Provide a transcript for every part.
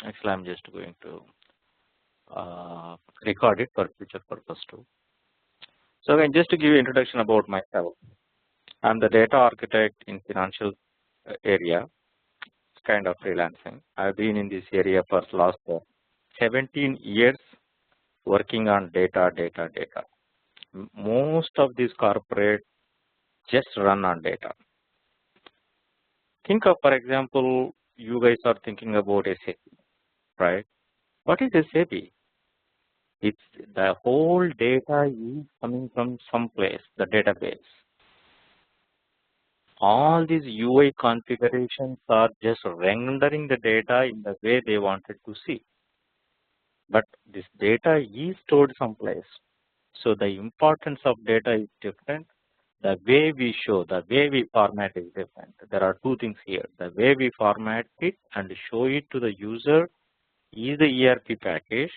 Actually, I'm just going to record it for future purpose too. So again, just to give you introduction about myself, I'm the data architect in financial area, kind of freelancing. I've been in this area for last 17 years working on data. Most of these corporate just run on data. Think of, for example, you guys are thinking about SAP, right? What is SAP? It's the whole data is coming from someplace, the database. All these UI configurations are just rendering the data in the way they wanted to see. But this data is stored someplace. So the importance of data is different. The way we show, the way we format is different. There are two things here. The way we format it and show it to the user is the ERP package,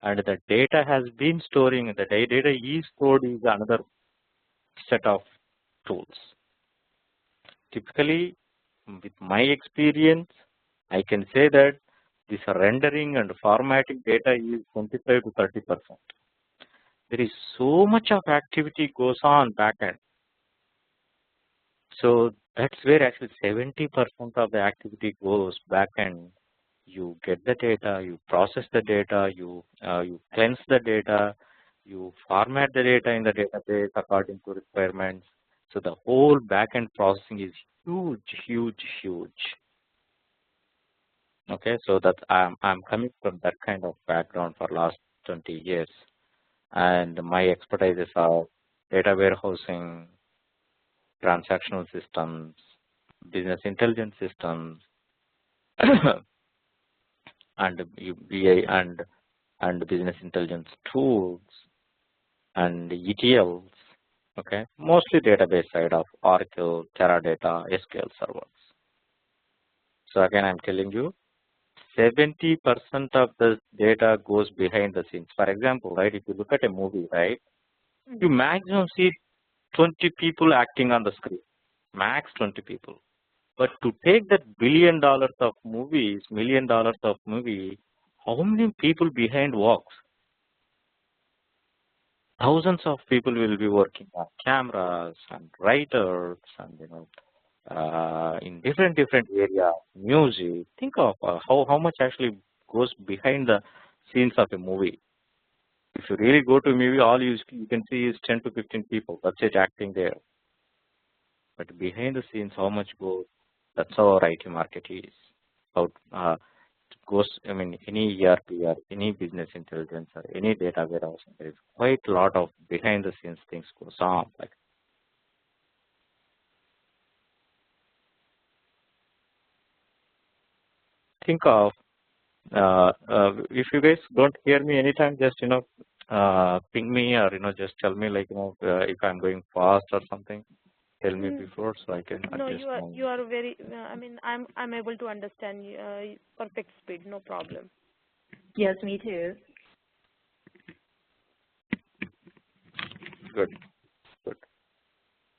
and the data has been storing, the data is stored is another set of tools. Typically, with my experience, I can say that this rendering and formatting data is 25 to 30%. There is so much of activity goes on backend. So that's where actually 70% of the activity goes backend. You get the data, you process the data, you cleanse the data, you format the data in the database according to requirements. So the whole backend processing is huge. Okay, so that I'm coming from that kind of background for last 20 years, and my expertises are data warehousing, transactional systems, business intelligence systems, and BI and business intelligence tools and ETLs. Okay, mostly database side of Oracle, Teradata, SQL servers. So again, I'm telling you, 70% of the data goes behind the scenes. For example, right, if you look at a movie, right, you maximum see 20 people acting on the screen, max 20 people. But to take that $1 billion of movies, $1 million of movie, how many people behind works? Thousands of people will be working on cameras and writers and in different areas, music. Think of how much actually goes behind the scenes of a movie. If you really go to a movie, all you can see is 10 to 15 people. That's it, acting there. But behind the scenes, how much goes? That's how our IT market is. How it goes? I mean, any ERP or any business intelligence or any data warehouse, there is quite a lot of behind the scenes things goes on. Like, think of if you guys don't hear me anytime, just ping me or just tell me, like, if I'm going fast or something. Tell me before so I can No, adjust my. you are very. I mean, I'm able to understand perfect speed, no problem. Yes, me too. Good.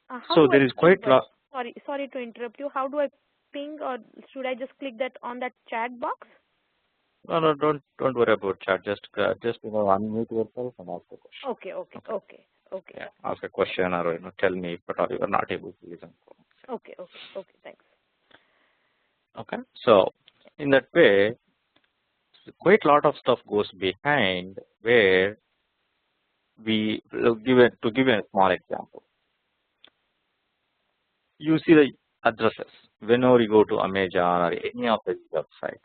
How So do there I is quite ping? lot. Sorry to interrupt you. How do I ping, or should I just click that on that chat box? No, don't worry about chat. Just unmute yourself and ask a question. Okay. Yeah, ask a question or tell me if at all you are not able to listen. Okay. Thanks. Okay. So in that way, quite a lot of stuff goes behind where we give a small example. You see the addresses whenever you go to Amazon or any of the websites.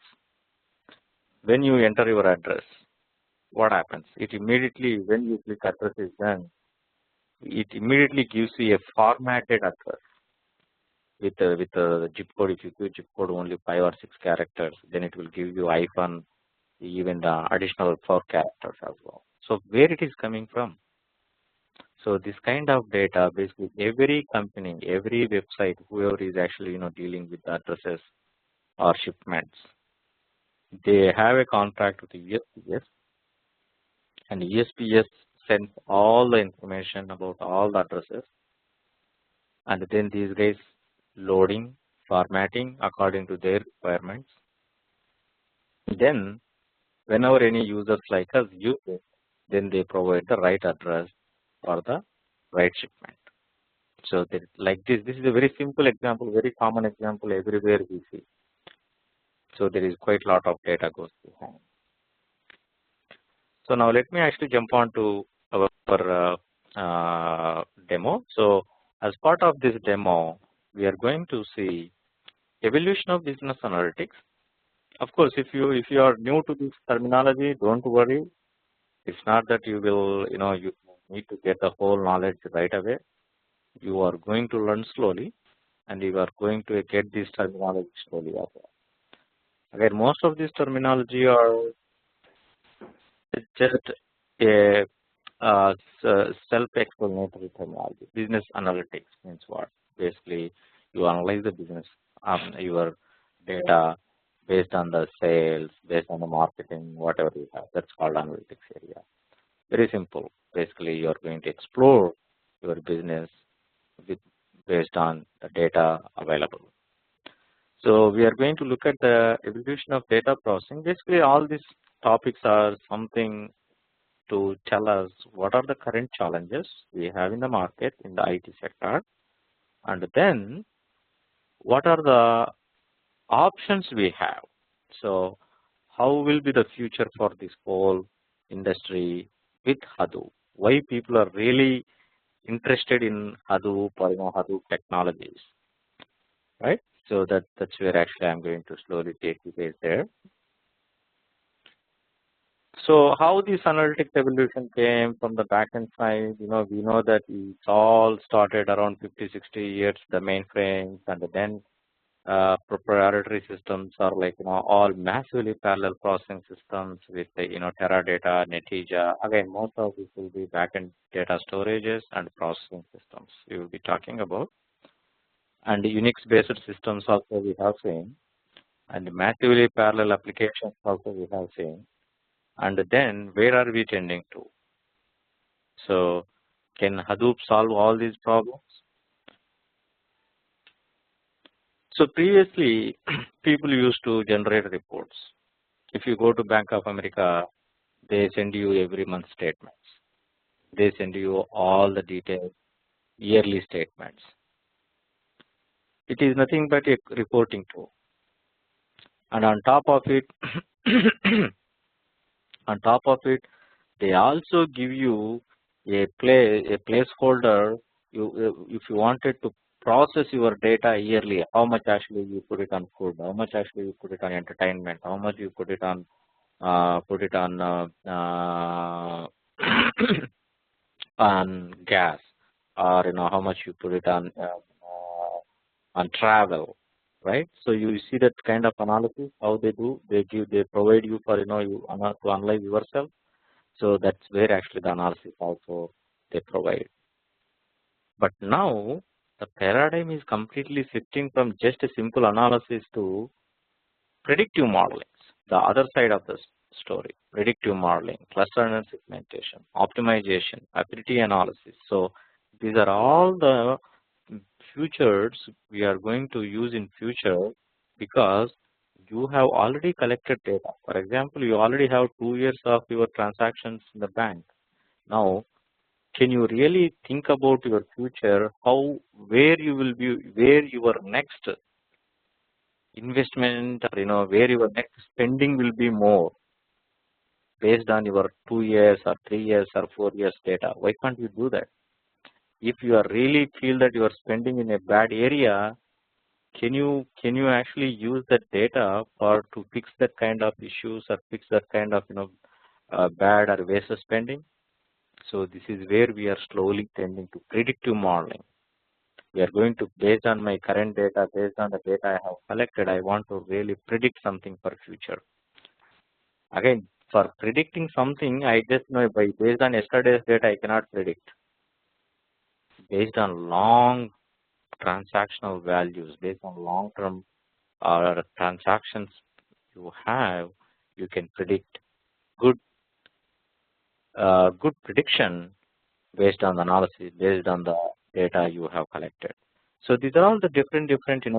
When you enter your address, what happens? It immediately, when you click address is done, it immediately gives you a formatted address with the zip code. If you give zip code only 5 or 6 characters, then it will give you hyphen, even the additional 4 characters as well. So where it is coming from? So this kind of data, basically every company, every website, whoever is actually dealing with the addresses or shipments, they have a contract with the USPS, and USPS sends all the information about all the addresses, and then these guys loading, formatting according to their requirements, then whenever any users like us use it, then they provide the right address for the right shipment. So that like this is a very simple example, very common example everywhere we see. So there is quite a lot of data goes behind. So now let me actually jump on to our demo. So as part of this demo, we are going to see evolution of business analytics. Of course, if you are new to this terminology, don't worry. It's not that you will you need to get the whole knowledge right away. You are going to learn slowly, and you are going to get this terminology slowly as well. Again, most of this terminology are just a self-explanatory terminology. Business analytics means what? Basically, you analyze the business, your data based on the sales, based on the marketing, whatever you have. That's called analytics area. Very simple. Basically, you are going to explore your business based on the data available. So we are going to look at the evolution of data processing. Basically, all these topics are something to tell us what are the current challenges we have in the market in the IT sector, and then what are the options we have. So how will be the future for this whole industry with Hadoop? Why people are really interested in Hadoop or Hadoop technologies, right? So that's where actually I'm going to slowly take you guys there. So how this analytics evolution came from the backend side, we know that it all started around 50, 60 years, the mainframes, and then proprietary systems are like, all massively parallel processing systems with the, Teradata, Netezza. Again, most of this will be backend data storages and processing systems we will be talking about. And Unix-based systems also we have seen, and massively parallel applications also we have seen. And then where are we tending to? So can Hadoop solve all these problems? So previously, people used to generate reports. If you go to Bank of America, they send you every month statements. They send you all the detailed yearly statements. It is nothing but a reporting tool. And on top of it, they also give you a placeholder. If you wanted to process your data yearly, how much actually you put it on food, how much actually you put it on entertainment, how much you put it on on gas, or how much you put it on travel, right? So you see that kind of analysis how they do. They provide you for to analyze yourself. So that's where actually the analysis also they provide. But now the paradigm is completely shifting from just a simple analysis to predictive modeling. The other side of the story, predictive modeling, cluster and segmentation, optimization, ability analysis. So these are all the futures we are going to use in future, because you have already collected data. For example, you already have 2 years of your transactions in the bank. Now, can you really think about your future, where you will be, where your next investment, or where your next spending will be more based on your 2 years or 3 years or 4 years data? Why can't you do that? If you are really feel that you are spending in a bad area, can you actually use that data to fix that kind of issues or fix that kind of bad or waste spending? So this is where we are slowly tending to predictive modeling. We are going to, based on my current data, based on the data I have collected, I want to really predict something for future. Again, for predicting something, I just know based on yesterday's data, I cannot predict. Based on long transactional values, based on long-term transactions you have, you can predict good prediction based on the analysis, based on the data you have collected. So these are all the different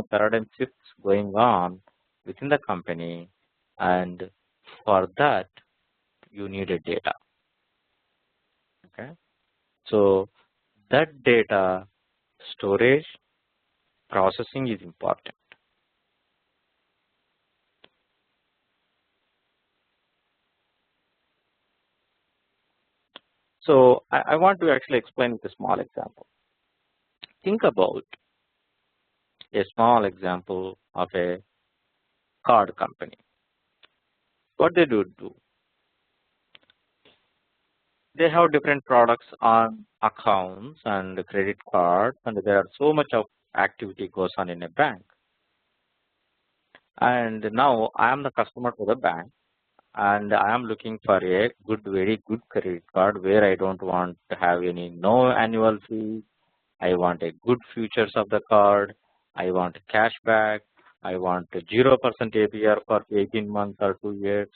paradigm shifts going on within the company, and for that, you need a data. Okay. So that data storage, processing is important. So I want to actually explain with a small example. Think about a small example of a card company. What they do, they have different products on accounts and credit cards, and there are so much of activity goes on in a bank. And now I am the customer to the bank, and I am looking for a very good credit card where I don't want to have no annual fee. I want a good features of the card. I want cashback. I want 0% APR for 18 months or 2 years.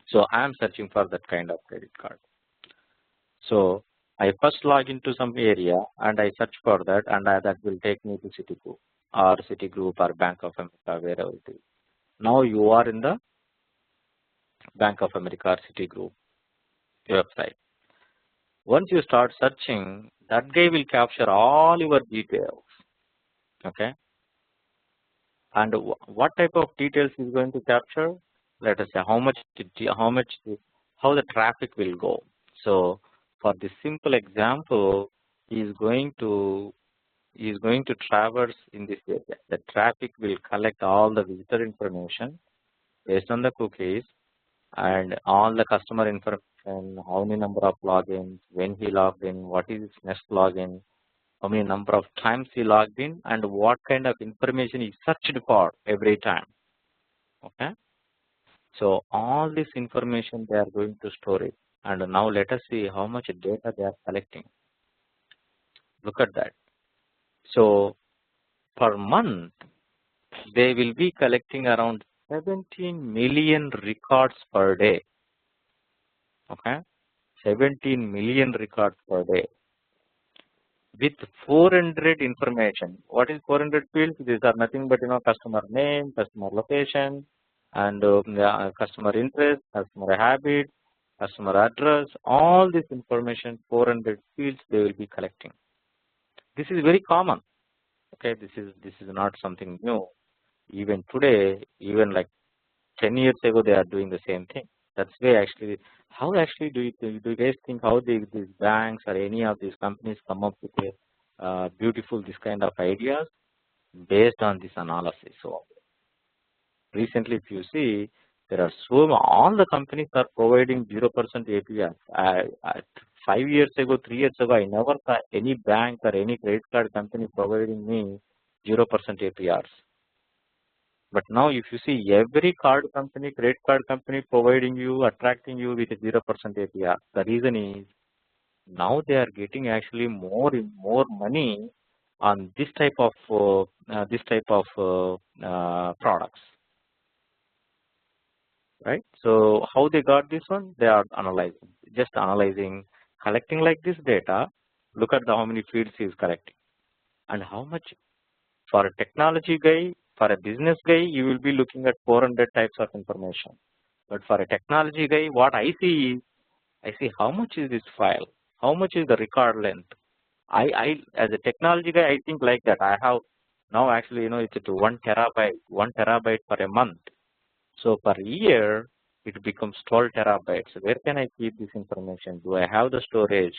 So I am searching for that kind of credit card. So I first log into some area and I search for that, and that will take me to Citigroup or Bank of America, wherever it is. Now you are in the Bank of America or Citigroup website. Once you start searching, that guy will capture all your details. Okay. And what type of details is going to capture? Let us say how the traffic will go. So for this simple example, he is going to traverse in this area. The traffic will collect all the visitor information based on the cookies and all the customer information, how many number of logins, when he logged in, what is his next login, how many number of times he logged in, and what kind of information he searched for every time. Okay. So all this information they are going to store it. And now let us see how much data they are collecting. Look at that. So per month, they will be collecting around 17 million records per day. Okay. 17 million records per day. With 400 information. What is 400 fields? These are nothing but customer name, customer location, and customer interest, customer habit, customer address. All this information, 400 fields, they will be collecting. This is very common. Okay, this is not something new. Even today, even like 10 years ago, they are doing the same thing. That's why actually, how actually do you guys think how these banks or any of these companies come up with beautiful this kind of ideas based on this analysis? So recently, if you see, there are all the companies are providing 0% APR. 5 years ago, 3 years ago, I never saw any bank or any credit card company providing me 0% APRs. But now if you see every credit card company attracting you with a 0% APR. The reason is now they are getting actually more money on this type of products. Right? So how they got this one? They are analyzing, collecting like this data. Look at how many fields he is collecting and how much. For a technology guy, for a business guy, you will be looking at 400 types of information. But for a technology guy, what I see is, how much is this file? How much is the record length? As a technology guy, I think like that. I have now actually, it's at 1 terabyte per a month. So per year, it becomes 12 terabytes. Where can I keep this information? Do I have the storage?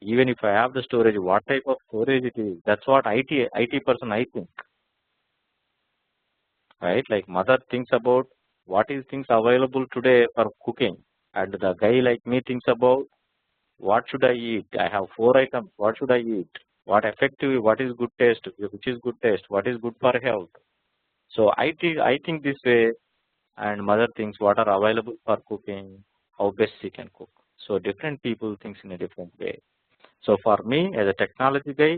Even if I have the storage, what type of storage it is? That's what IT person I think. Right? Like mother thinks about what is things available today for cooking. And the guy like me thinks about what should I eat? I have 4 items. What should I eat? What is good taste? Which is good taste? What is good for health? So I think this way, and mother thinks what are available for cooking, how best she can cook. So different people thinks in a different way. So for me, as a technology guy,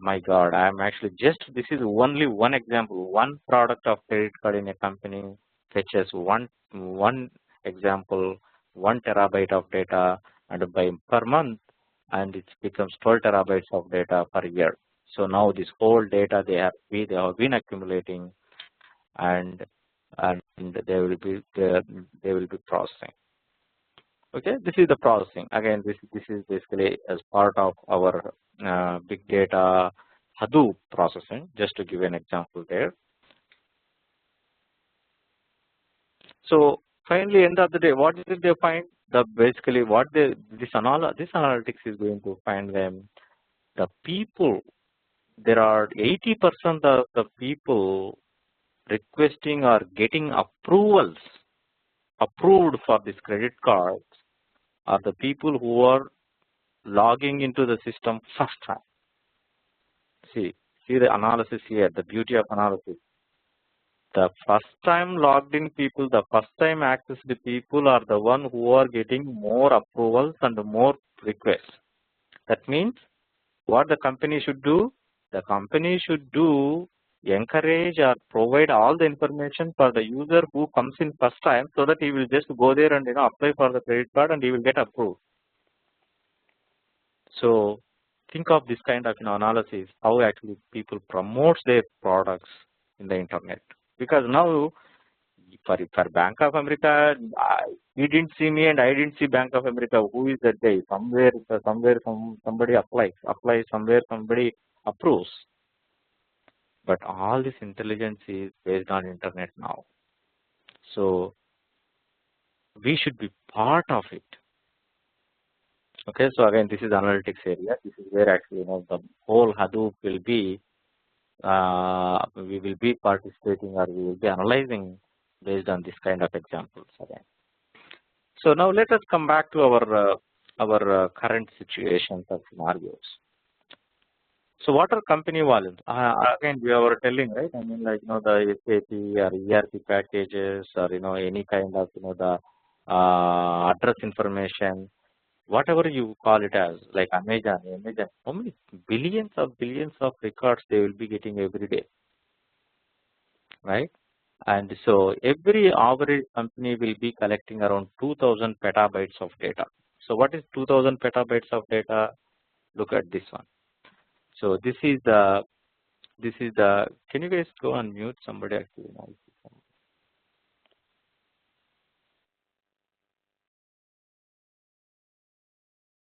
my God, this is only one example, one product of credit card in a company fetches one example, 1 terabyte of data, and per month, and it becomes 12 terabytes of data per year. So now this whole data they have been accumulating, and and they will be processing. Okay, this is the processing. Again, this is basically as part of our big data Hadoop processing. Just to give an example there. So finally, end of the day, what did they find? Basically what this analytics is going to find them. The people, there are 80% of the people requesting or getting approved for this credit cards are the people who are logging into the system first time. See the analysis here, the beauty of analysis. The first time logged in people, the first time accessed people are the one who are getting more approvals and more requests. That means what the company should do? The company should encourage or provide all the information for the user who comes in first time, so that he will just go there and apply for the credit card and he will get approved. So think of this kind of analysis, how actually people promote their products in the internet. Because now for Bank of America, he didn't see me and I didn't see Bank of America. Who is that guy? Somewhere somebody applies somewhere, somebody approves. But all this intelligence is based on internet now. So we should be part of it. Okay, so again, this is analytics area. This is where actually the whole Hadoop will be. We will be participating, or we will be analyzing based on this kind of examples again. So now let us come back to our current situations or scenarios. So what are company volumes? Again, we were telling, right? I mean, like the SAP or ERP packages, or any kind of the address information, whatever you call it as, like Amazon, how many billions of records they will be getting every day, right? And so every average company will be collecting around 2000 petabytes of data. So what is 2000 petabytes of data? Look at this one. So this is the, can you guys go and mute somebody actually?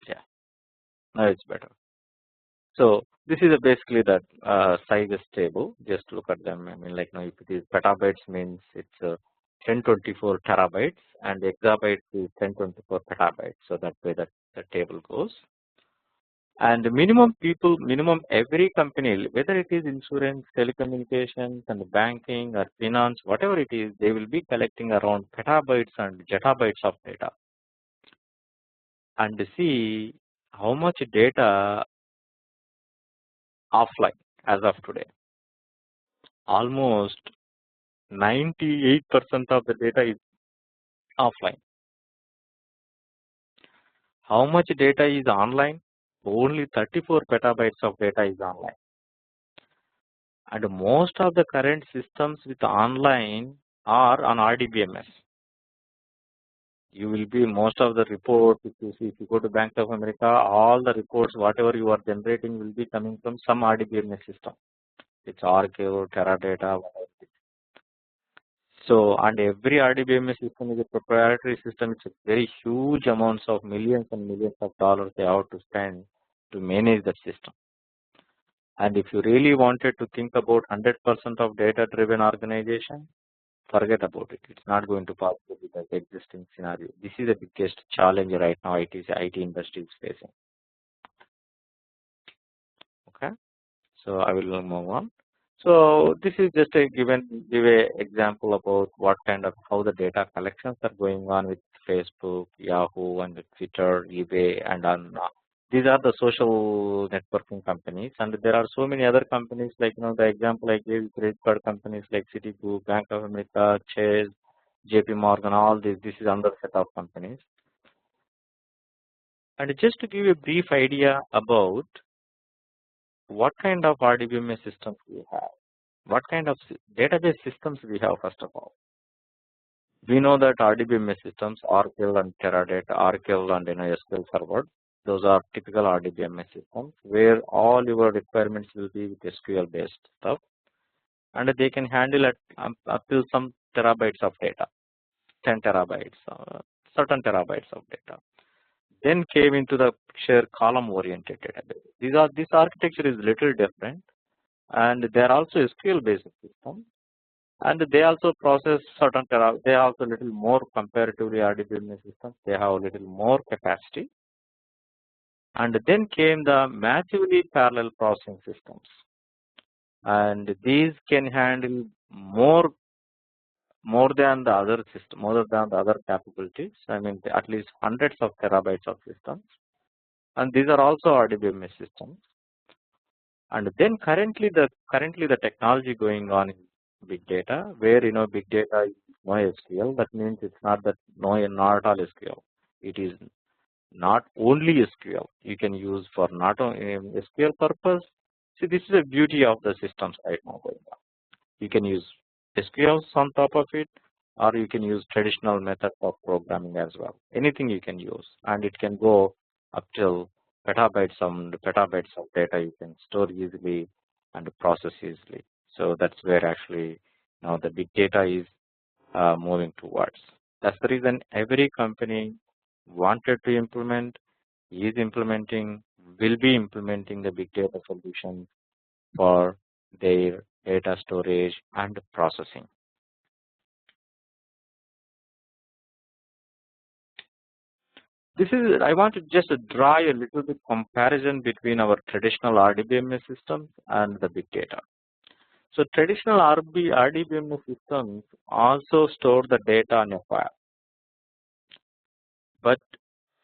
Yeah, now it's better. So this is basically the sizes table. Just look at them. I mean, like if it is petabytes, means it's 1024 terabytes, and exabytes is 1024 petabytes. So that way that the table goes. And minimum every company, whether it is insurance, telecommunications, and banking or finance, whatever it is, they will be collecting around petabytes and zettabytes of data. And see how much data offline as of today. Almost 98% of the data is offline. How much data is online? Only 34 petabytes of data is online. And most of the current systems with online are on RDBMS. You will be most of the reports, if you go to Bank of America, all the reports, whatever you are generating will be coming from some RDBMS system. It's Oracle, Teradata, whatever it is. So, and every RDBMS system is a proprietary system. It's a very huge amounts of millions and millions of dollars they have to spend to manage that system. And if you really wanted to think about 100% of data-driven organization, forget about it. It's not going to possible with the existing scenario. This is the biggest challenge right now IT industry is facing. Okay, so I will move on. So this is just a give a example about what kind of how the data collections are going on with Facebook, Yahoo, and Twitter, eBay, and on. These are the social networking companies, and there are so many other companies like the example I gave, credit card companies like Citigroup, Bank of America, Chase, JP Morgan, all these. This is another set of companies. And just to give you a brief idea about what kind of RDBMS systems we have, what kind of database systems we have. First of all, we know that RDBMS systems, Oracle and Teradata, Oracle and SQL Server. Those are typical RDBMS systems where all your requirements will be with SQL based stuff. and they can handle up to some terabytes of data, 10 terabytes, certain terabytes of data. Then came into the picture column-oriented database. This architecture is little different, and they are also SQL-based systems, and they also process certain they have also little more comparatively RDBMS systems. They have a little more capacity, and then came the massively parallel processing systems, and these can handle more than the other system, more than the other capabilities. I mean, at least hundreds of terabytes of systems, and these are also RDBMS systems. And then currently the technology going on in big data, where big data is no SQL. That means it's not not all SQL. It is not only SQL. You can use for not only SQL purpose. See, this is the beauty of the systems right now going on. You can use SQL on top of it, or you can use traditional methods of programming as well. Anything you can use, and it can go up till petabytes and petabytes of data you can store easily and process easily. So that's where actually the big data is moving towards. That's the reason every company wanted to implement, is implementing, will be implementing the big data solution for their data storage and processing. I want to just draw a little bit comparison between our traditional RDBMS systems and the big data. So traditional RDBMS systems also store the data on a file. But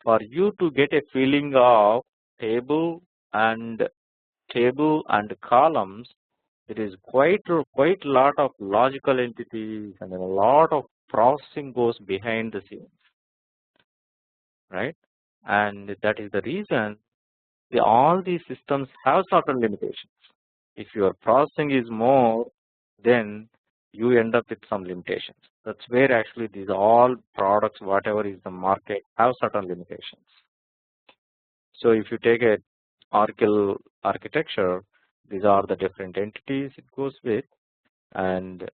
for you to get a feeling of table and columns, it is quite a lot of logical entities and a lot of processing goes behind the scenes, right? And that is the reason all these systems have certain limitations. If your processing is more, then you end up with some limitations. That's where actually these all products, whatever is the market, have certain limitations. So if you take a Oracle architecture, these are the different entities it goes with, and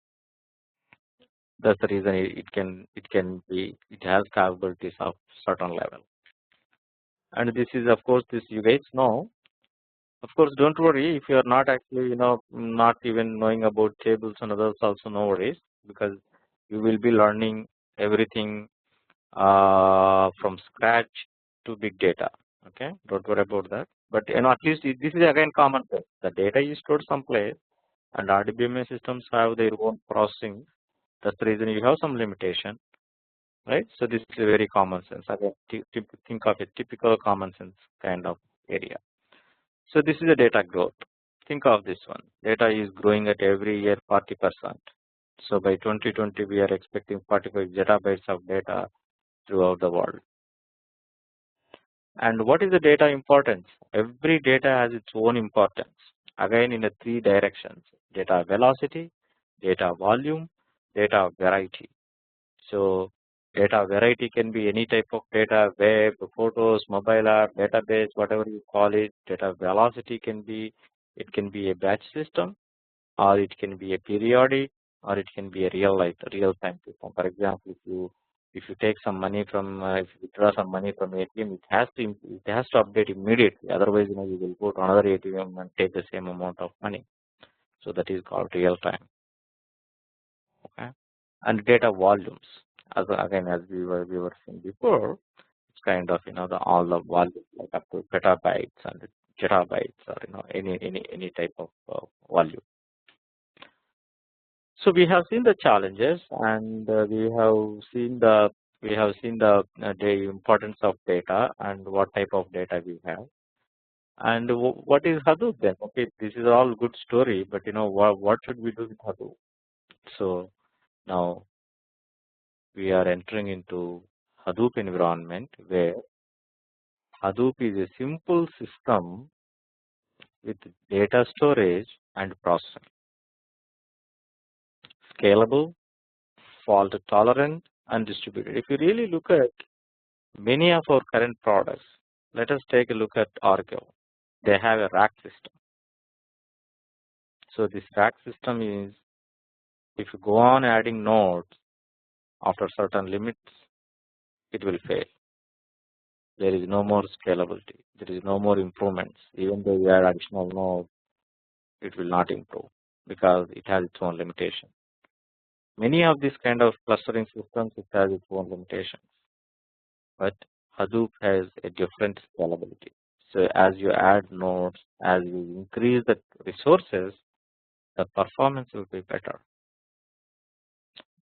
that's the reason it has capabilities of certain level. And this is, of course, this you guys know. Of course, don't worry if you are not actually not even knowing about tables and others, also no worries, because you will be learning everything from scratch to big data. Okay, don't worry about that. But at least this is again common sense. The data is stored someplace, and RDBMS systems have their own processing. That's the reason you have some limitation, right? So this is a very common sense. Again, think of a typical common sense kind of area. So this is the data growth. Think of this one. Data is growing at every year 40%. So by 2020, we are expecting 45 zettabytes of data throughout the world. And what is the data importance? Every data has its own importance. Again, in the three directions: data velocity, data volume, data variety. So data variety can be any type of data, web, photos, mobile app, database, whatever you call it. Data velocity can be a batch system, or it can be a periodic, or it can be a real time system. For example, if you take some money from if you withdraw some money from ATM, it has to update immediately. Otherwise, you will go to another ATM and take the same amount of money. So that is called real time. Okay, and data volumes. As we were saying before, it's kind of all the volumes like up to petabytes and zettabytes, or any type of volume. So we have seen the challenges, and we have seen the importance of data and what type of data we have, and what is Hadoop then? Okay, this is all good story, but what should we do with Hadoop? So now we are entering into Hadoop environment, where Hadoop is a simple system with data storage and processing, scalable, fault tolerant, and distributed. If you really look at many of our current products, let us take a look at Oracle. They have a rack system. So this rack system is, if you go on adding nodes after certain limits, it will fail. There is no more scalability. There is no more improvements. Even though you add additional nodes, it will not improve because it has its own limitation. Many of these kind of clustering systems, it has its own limitations. But Hadoop has a different scalability. So as you add nodes, as you increase the resources, the performance will be better.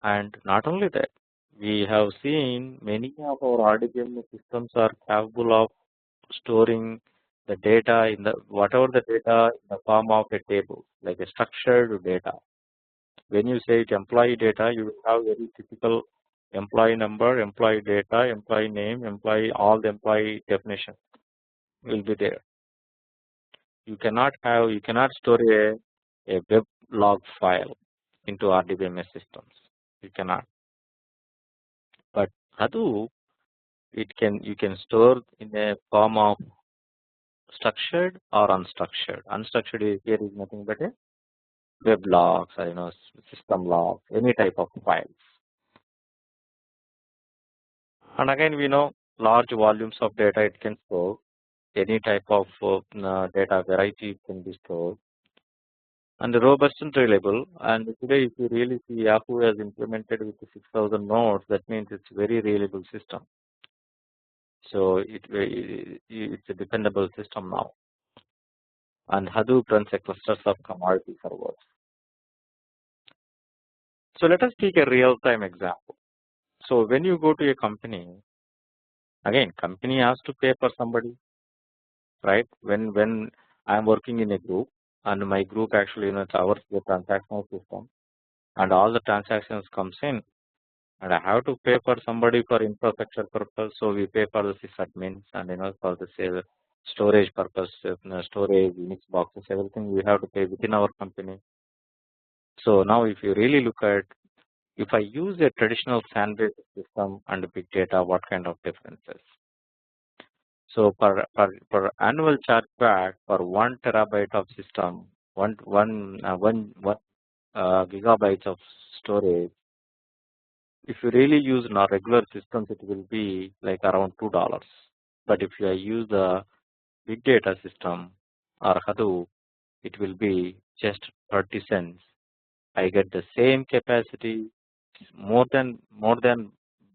And not only that, we have seen many of our RDBMS systems are capable of storing the data in the whatever the data in the form of a table, like a structured data. When you say it employee data, you will have very typical employee number, employee data, employee name, employee, all the employee definition will be there. You cannot store a web log file into RDBMS systems. You cannot. But Hadoop, you can store in a form of structured or unstructured. Unstructured here is nothing but a web logs or system logs, any type of files. And again, we know large volumes of data it can store. Any type of data variety can be stored. And robust and reliable. And today, if you really see, Yahoo has implemented with 6,000 nodes. That means it's a very reliable system. So it's a dependable system now. And Hadoop runs a clusters of commodity servers. So let us take a real-time example. So when you go to a company, again, company has to pay for somebody, right? When I'm working in a group, and my group actually, it's ours, the transactional system, and all the transactions comes in, and I have to pay for somebody for infrastructure purpose. So we pay for the sysadmins and for the storage purpose, storage, Unix boxes, everything we have to pay within our company. So now if you really look at, if I use a traditional SAN-based system and big data, what kind of differences? So per annual chargeback for 1 terabyte of system, one gigabytes of storage. If you really use our regular systems, it will be like around $2. But if you use the big data system or Hadoop, it will be just 30 cents. I get the same capacity,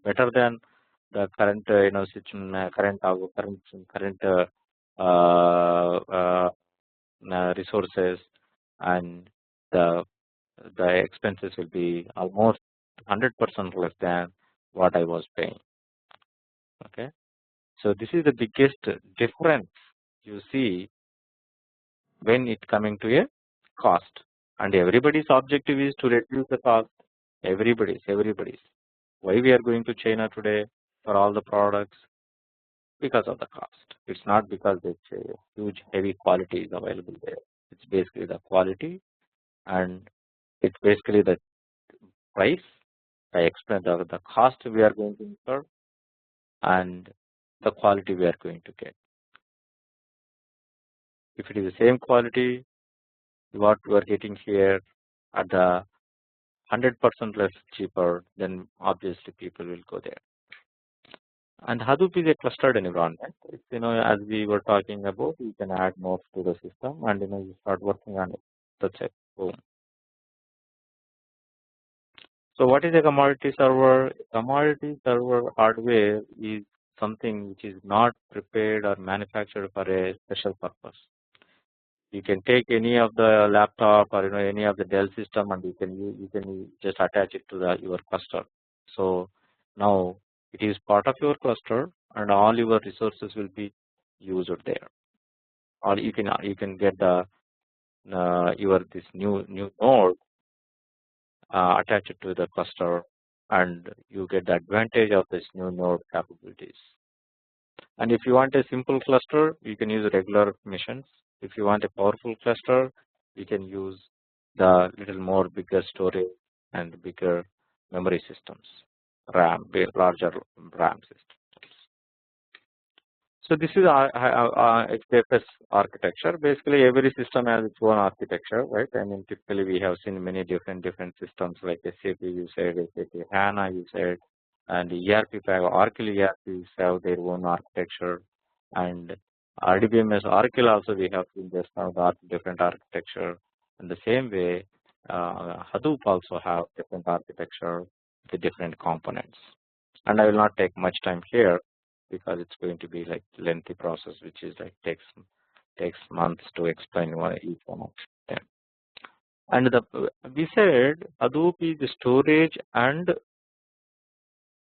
better than the current resources, and the expenses will be almost 100% less than what I was paying. Okay, so this is the biggest difference you see when it coming to a cost, and everybody's objective is to reduce the cost. Everybody's. Why we are going to China today for all the products? Because of the cost. It's not because it's a huge heavy quality is available there. It's basically the quality, and it's basically the price. I explained the cost we are going to incur and the quality we are going to get. If it is the same quality, what we are getting here at the 100% less cheaper, then obviously people will go there. And Hadoop is a clustered environment. It's, as we were talking about, you can add nodes to the system and you start working on it. That's it. Boom. So what is a commodity server? Commodity server hardware is something which is not prepared or manufactured for a special purpose. You can take any of the laptop or any of the Dell system, and you can just attach it to your cluster. So now it is part of your cluster, and all your resources will be used there. Or you can get the this new node attached to the cluster, and you get the advantage of this new node capabilities. And if you want a simple cluster, you can use regular machines. If you want a powerful cluster, you can use the little more bigger storage and bigger memory systems, larger RAM systems. So this is HDFS architecture. Basically, every system has its own architecture, right? I mean, typically we have seen many different systems like SAP, you said, SAP HANA, you said, and ERP, Oracle ERPs have their own architecture, and RDBMS Oracle also we have seen just now the different architecture. In the same way, Hadoop also have different architecture with different components. And I will not take much time here because it's going to be like lengthy process, which is like takes months to explain each one of them. And we said Hadoop is the storage and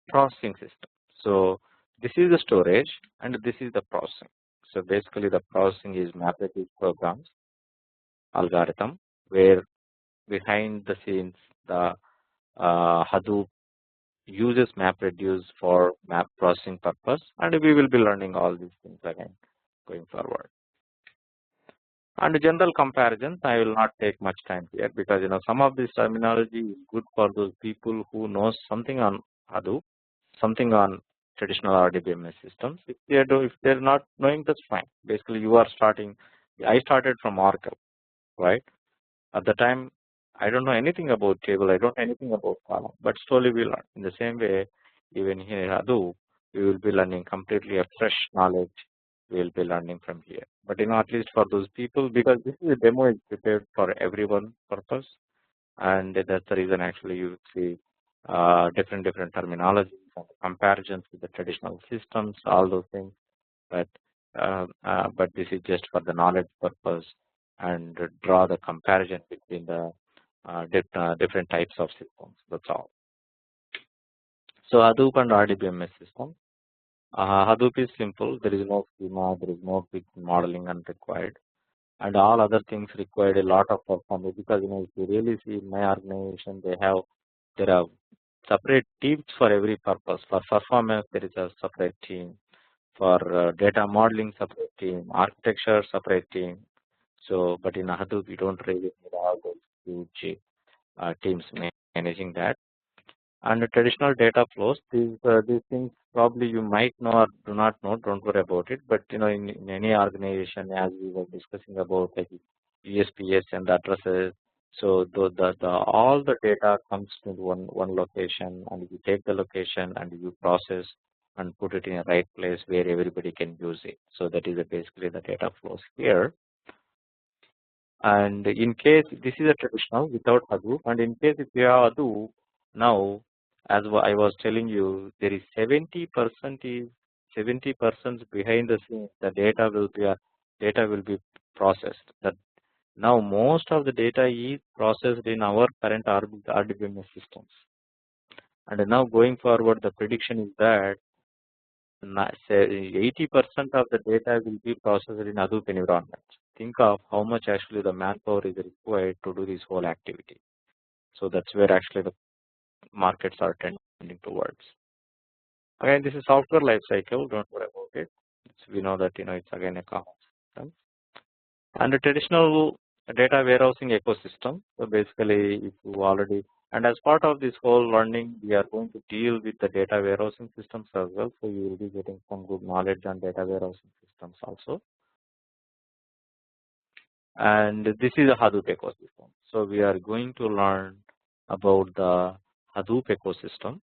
processing system. So this is the storage and this is the processing. So basically the processing is mathematical programs, algorithm, where behind the scenes the Hadoop uses MapReduce for map processing purpose, and we will be learning all these things again going forward. And general comparisons, I will not take much time here because some of this terminology is good for those people who know something on Hadoop, something on traditional RDBMS systems. If they're not knowing, that's fine. Basically, you are starting. I started from Oracle, right? At the time, I don't know anything about table. I don't know anything about column. But slowly we learn. In the same way, even here in Hadoop, we will be learning completely a fresh knowledge. We will be learning from here. But at least for those people, because this is a demo is prepared for everyone purpose, and that's the reason actually you see different terminologies and comparisons with the traditional systems, all those things. But this is just for the knowledge purpose and draw the comparison between the different types of systems. That's all. So Hadoop and RDBMS system. Hadoop is simple. There is no schema. There is no big modeling required, and all other things required a lot of performance because if you really see in my organization, there are separate teams for every purpose. For performance, there is a separate team. For data modeling, separate team. Architecture, separate team. So, but in Hadoop, you don't really need all those huge teams managing that. And the traditional data flows, these things probably you might know or do not know. Don't worry about it. But in any organization, as we were discussing about like USPS and addresses, so all the data comes to one location, and you take the location and you process and put it in a right place where everybody can use it. So that is basically the data flows here. And in case this is a traditional without Hadoop, and in case if you have Hadoop, now as I was telling you, there is 70% behind the scenes. The data will be processed. That now most of the data is processed in our current RDBMS systems. And now going forward, the prediction is that 80% of the data will be processed in Hadoop environment. Think of how much actually the manpower is required to do this whole activity. So that's where actually the markets are tending towards. Again, this is software life cycle. Don't worry about it. We know that it's again a common system. And the traditional data warehousing ecosystem. So basically, if you already and as part of this whole learning, we are going to deal with the data warehousing systems as well. So you will be getting some good knowledge on data warehousing systems also. And this is a Hadoop ecosystem. So we are going to learn about the Hadoop ecosystem.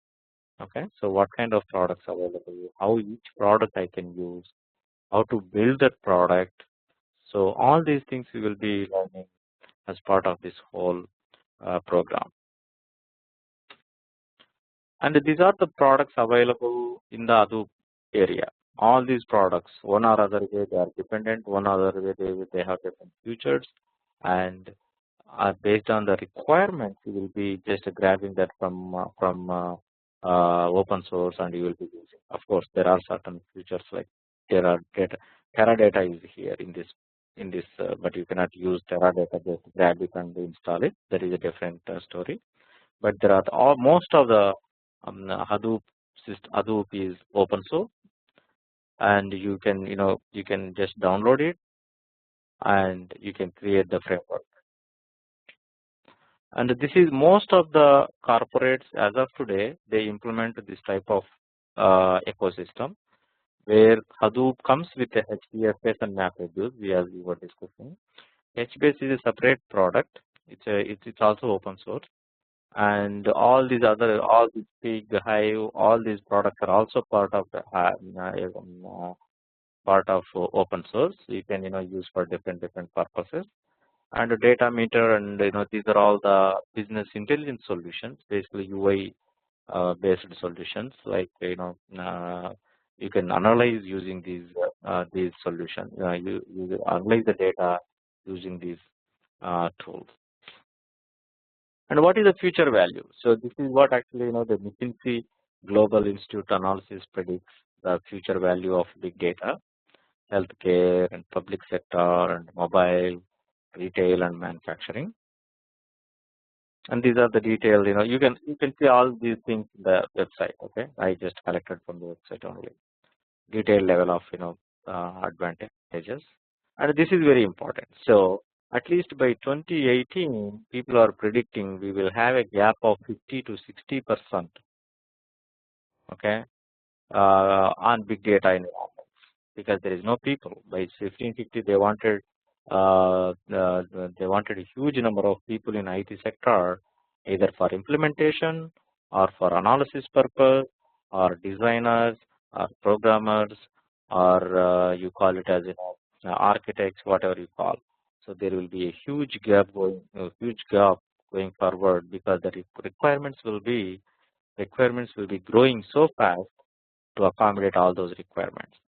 Okay, so what kind of products are available, how each product I can use, how to build that product. So all these things we will be learning as part of this whole program. And these are the products available in the Hadoop area. All these products, one or other way they are dependent, one or other way they have different features, and based on the requirements, you will be just grabbing that from open source, and you will be using. Of course, there are certain features like Teradata is here in this, but you cannot use Teradata, just grab it and install it. That is a different story. But there are most of the Hadoop is open source, and you can just download it and you can create the framework. And this is most of the corporates as of today, they implement this type of ecosystem. where Hadoop comes with a HDFS and MapReduce, as we were discussing. HBase is a separate product. It's also open source, and all these big Hive, all these products are also part of open source. You can use for different purposes. And a data meter, and these are all the business intelligence solutions, basically UI based solutions. Like you can analyze using these solutions. You analyze the data using these tools. And what is the future value? So this is what actually the McKinsey Global Institute analysis predicts the future value of big data, healthcare and public sector and mobile, retail and manufacturing. And these are the details. You can see all these things in the website. Okay, I just collected from the website only. Detailed level of advantages, and this is very important. So at least by 2018, people are predicting we will have a gap of 50 to 60%. Okay, on big data environments, because there is no people. By 1550, they wanted a huge number of people in IT sector, either for implementation or for analysis purpose, or designers, or programmers, or you call it as architects, whatever you call. So there will be a huge gap going forward, because the requirements will be growing so fast to accommodate all those requirements.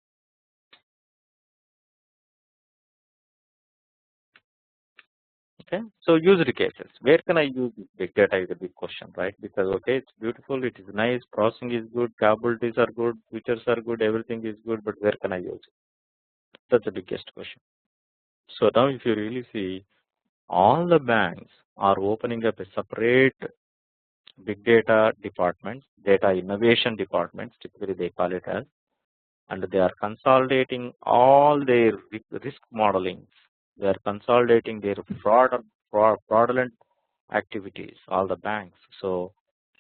Okay, so user cases. Where can I use this big data is a big question, right? Because okay, it's beautiful, it is nice, processing is good, capabilities are good, features are good, everything is good, but where can I use it? That's the biggest question. So now if you really see, all the banks are opening up a separate big data departments, data innovation departments, typically they call it as, and they are consolidating all their risk modeling. They are consolidating their fraudulent activities, all the banks. So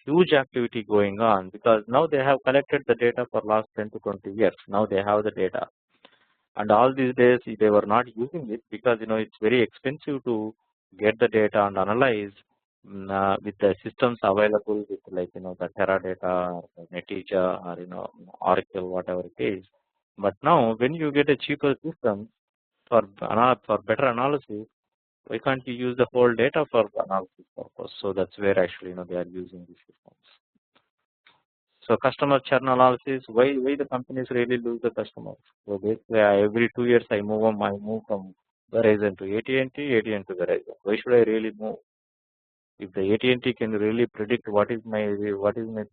huge activity going on, because now they have collected the data for last 10 to 20 years. Now they have the data, and all these days they were not using it, because it's very expensive to get the data and analyze with the systems available, with like the Teradata or Netezza or Oracle, whatever it is. But now when you get a cheaper system for better analysis, why can't you use the whole data for analysis purpose? So that's where actually they are using these systems. So customer churn analysis, why the companies really lose the customers? So basically every 2 years I move from Verizon to AT&T, AT&T to Verizon. Why should I really move? If the AT&T can really predict what is my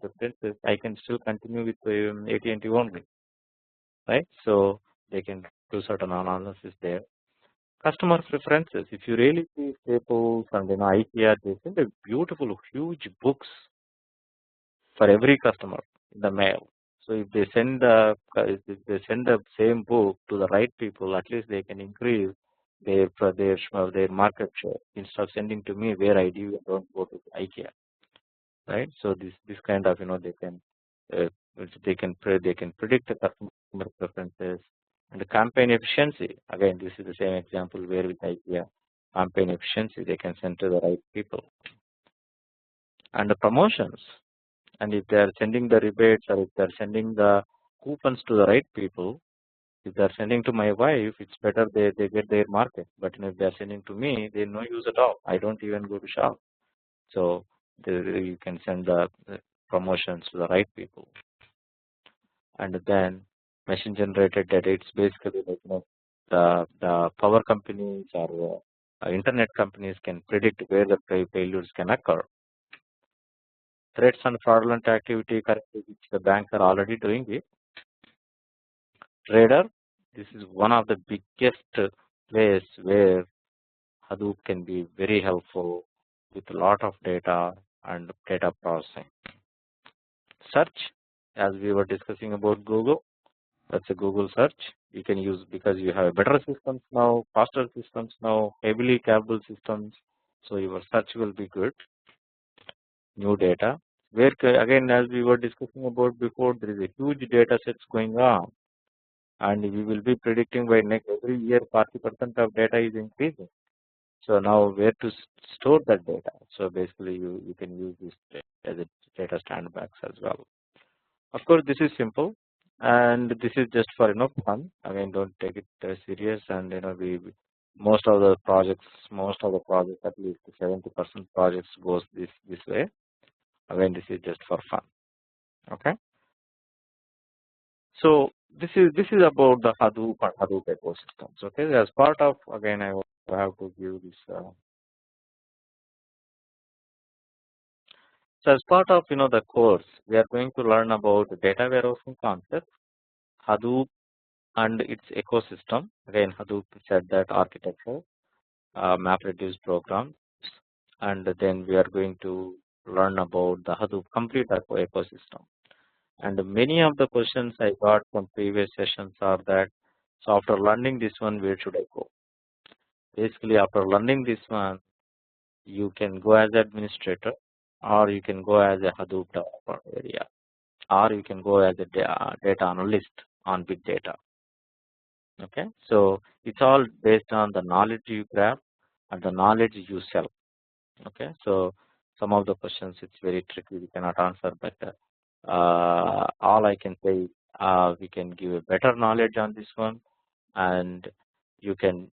preferences, I can still continue with AT&T only, right? So they can do certain analysis there. Customer preferences. If you really see Staples and IKEA, they send a beautiful, huge books for every customer in the mail. So if they send the same book to the right people, at least they can increase their market share, instead of sending to me where I do and don't go to IKEA, right? So this kind of uh, they can predict the customer preferences. And the campaign efficiency, again this is the same example where with IKEA, campaign efficiency, they can send to the right people. And the promotions, and if they are sending the rebates, or if they are sending the coupons to the right people, if they are sending to my wife, it's better they get their market. But if they are sending to me, they no use at all. I don't even go to shop. So you can send the promotions to the right people. And then machine generated data, it's basically like the power companies or internet companies can predict where the failures can occur. Threats and fraudulent activity, currently which the banks are already doing it. Trader, this is one of the biggest place where Hadoop can be very helpful with a lot of data and data processing. Search, as we were discussing about Google, that's a Google search. You can use, because you have better systems now, faster systems now, heavily capable systems. So your search will be good. New data, where again, as we were discussing about before, there is a huge data sets going on. and we will be predicting by next every year 40% of data is increasing. So now where to store that data? So basically you can use this as a data sandbox as well. Of course, this is simple, and this is just for fun. Again, don't take it serious. And we most of the projects, at least 70% projects goes this way. Again, this is just for fun. Okay. So this is about the Hadoop and Hadoop ecosystems. Okay. As part of, again, I will have to give this. So as part of the course, we are going to learn about the data warehousing concept, Hadoop and its ecosystem. Again, Hadoop said that architecture, MapReduce programs, and then we are going to learn about the Hadoop complete ecosystem. And many of the questions I got from previous sessions are that, so after learning this one, where should I go? Basically, after learning this one, you can go as administrator, or you can go as a Hadoop developer area, or you can go as a data analyst on big data. Okay, so it's all based on the knowledge you grab and the knowledge you sell. Okay, so some of the questions it's very tricky, we cannot answer, but all I can say we can give a better knowledge on this one, and you can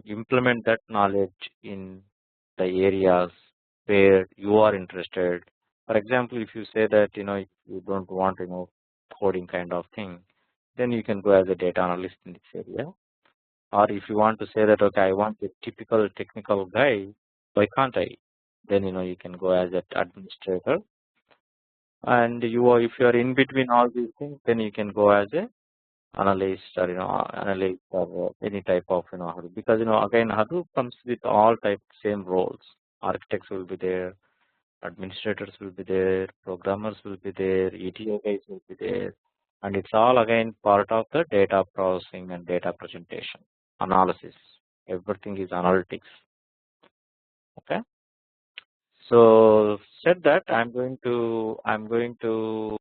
implement that knowledge in the areas where you are interested. For example, if you say that you don't want coding kind of thing, then you can go as a data analyst in this area. Or if you want to say that, okay, I want a typical technical guy, why can't I? Then you can go as an administrator. And if you are in between all these things, then you can go as a analyst, or analyst, or any type of Hadoop. Because again, Hadoop comes with all type same roles. Architects will be there, administrators will be there, programmers will be there, ETL guys will be there, and it's all again part of the data processing and data presentation, analysis. Everything is analytics. Okay. So said that I'm going to